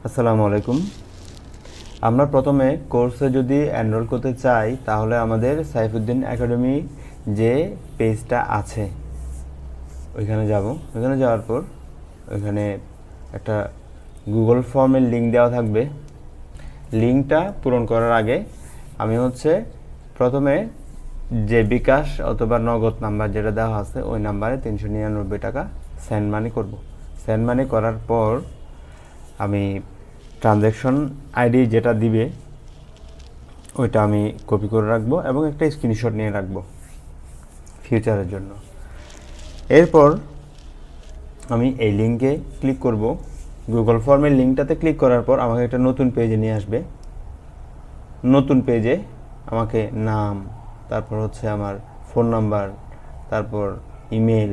আসসালামু আলাইকুম। আমরা প্রথমে কোর্সে যদি এনরোল করতে চাই তাহলে আমাদের সাইফুদ্দিন একাডেমি যে পেজটা আছে ওইখানে যাব। ওইখানে যাওয়ার পর ওইখানে একটা গুগল ফর্মের লিঙ্ক দেওয়া থাকবে। লিঙ্কটা পূরণ করার আগে আমি প্রথমে যে বিকাশ অথবা নগদ নাম্বার যেটা দেওয়া আছে ওই নাম্বারে 399 টাকা সেন্ড মানি করব। সেন্ড মানি করার পর আমি ট্রানজ্যাকশন আইডি যেটা দিবে ওইটা আমি কপি করে রাখবো এবং একটা স্ক্রিনশট নিয়ে রাখবো ফিউচারের জন্য। এরপর আমি এই লিঙ্কে ক্লিক করব। গুগল ফর্মের লিঙ্কটাতে ক্লিক করার পর আমাকে একটা নতুন পেজে নিয়ে আসবে। নতুন পেজে আমাকে নাম, তারপর আমার ফোন নাম্বার, তারপর ইমেল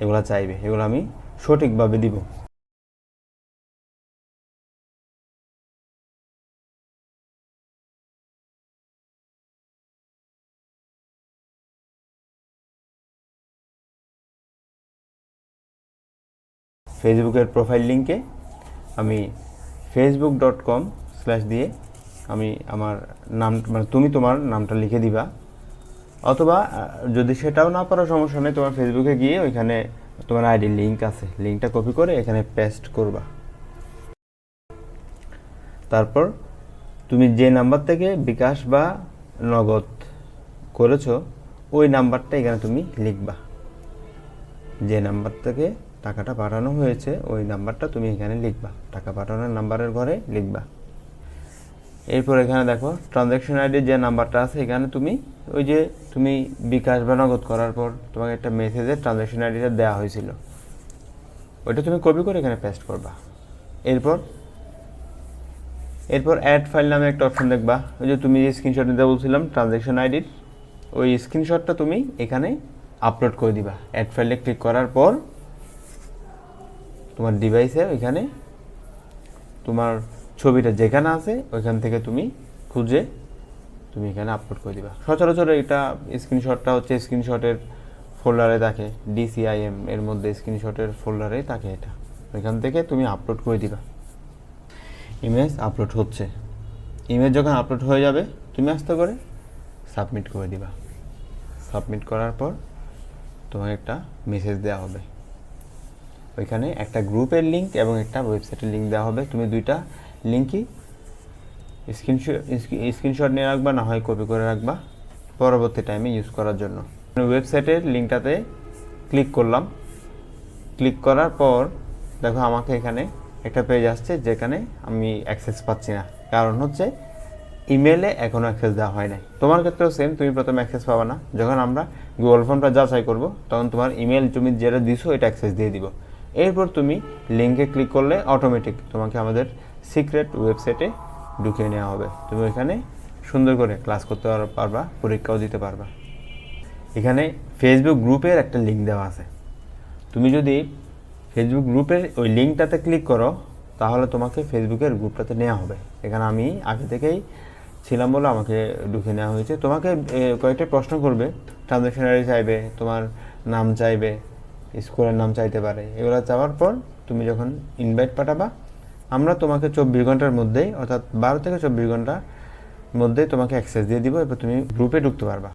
এগুলো চাইবে। এগুলো আমি সঠিকভাবে দিব। ফেসবুকের প্রোফাইল লিঙ্কে আমি facebook.com/ দিয়ে আমি আমার নাম মানে তুমি তোমার নামটা লিখে দিবা, অথবা যদি সেটাও না পারো সমস্যা নেই, তোমার ফেসবুকে গিয়ে ওইখানে তোমার আইডি লিঙ্ক আছে, লিঙ্কটা কপি করে এখানে পেস্ট করবা। তারপর তুমি যে নাম্বার থেকে বিকাশ বা নগদ করেছো ওই নাম্বারটা এখানে তুমি লিখবা। যে নাম্বার থেকে টাকাটা পাঠানো হয়েছে ওই নাম্বারটা তুমি এখানে লিখবা, টাকা পাঠানোর নাম্বারের ঘরে লিখবা। এরপর এখানে দেখো ট্রানজ্যাকশন আইডি যে নাম্বারটা আছে এখানে তুমি বিকাশ বা নগদ করার পর তোমাকে একটা মেসেজে ট্রানজ্যাকশন আইডিটা দেওয়া হয়েছিল, ওইটা তুমি কপি করে এখানে পেস্ট করবা। এরপর অ্যাড ফাইল নামে একটা অপশন দেখবা। ওই যে তুমি যে স্ক্রিনশট নিতে বলছিলাম ট্রানজ্যাকশন আইডির, ওই স্ক্রিনশটটা তুমি এখানে আপলোড করে দিবা। অ্যাড ফাইলে ক্লিক করার পর তোমার ডিভাইসে ওইখানে তোমার ছবিটা যেখানে আছে ওইখান থেকে তুমি খুঁজে তুমি এখানে আপলোড করে দিবা। সচরাচর এটা স্ক্রিনশটটা স্ক্রিনশটের ফোল্ডারে থাকে, DCIM এর মধ্যে স্ক্রিনশটের ফোল্ডারে থাকে। এটা ওইখান থেকে তুমি আপলোড করে দিবা। ইমেজ আপলোড হচ্ছে। ইমেজ যখন আপলোড হয়ে যাবে তুমি আস্তে করে সাবমিট করে দিবা। সাবমিট করার পর তোমার একটা মেসেজ দেওয়া হবে। ওইখানে একটা গ্রুপের লিঙ্ক এবং একটা ওয়েবসাইটের লিঙ্ক দেওয়া হবে। তুমি দুইটা লিঙ্কই স্ক্রিনশট নিয়ে রাখবা, না হয় কপি করে রাখবা পরবর্তী টাইমে ইউজ করার জন্য। ওয়েবসাইটের লিঙ্কটাতে ক্লিক করলাম। ক্লিক করার পর দেখো আমাকে এখানে একটা পেজ আসছে যেখানে আমি অ্যাক্সেস পাচ্ছি না, কারণ ইমেলে এখনও অ্যাক্সেস দেওয়া হয় নাই। তোমার ক্ষেত্রেও সেম, তুমি প্রথমে অ্যাক্সেস পাবা না। যখন আমরা গুগল ফর্মটা যাচাই করব তখন তোমার ইমেল তুমি যেটা দিছো এটা অ্যাক্সেস দিয়ে দিব। এরপর তুমি লিঙ্কে ক্লিক করলে অটোমেটিক তোমাকে আমাদের সিক্রেট ওয়েবসাইটে ঢুকিয়ে নেওয়া হবে। তুমি ওইখানে সুন্দর করে ক্লাস করতে পারবা, পরীক্ষাও দিতে পারবা। এখানে ফেসবুক গ্রুপের একটা লিঙ্ক দেওয়া আছে। তুমি যদি ফেসবুক গ্রুপের ওই লিঙ্কটাতে ক্লিক করো তাহলে তোমাকে ফেসবুকের গ্রুপটাতে নেওয়া হবে। এখানে আমি আগে থেকেই ছিলাম বলে আমাকে ঢুকে নেওয়া হয়েছে। তোমাকে কয়েকটা প্রশ্ন করবে, ট্রানজ্যাকশন আইডি চাইবে, তোমার নাম চাইবে, স্কুলের নাম চাইতে পারে। এগুলো চাওয়ার পর তুমি যখন ইনভাইট পাঠাবা আমরা তোমাকে 24 ঘন্টার মধ্যেই, অর্থাৎ 12 থেকে 24 ঘন্টার মধ্যেই তোমাকে অ্যাক্সেস দিয়ে দিব। এরপর তুমি গ্রুপে ঢুকতে পারবা।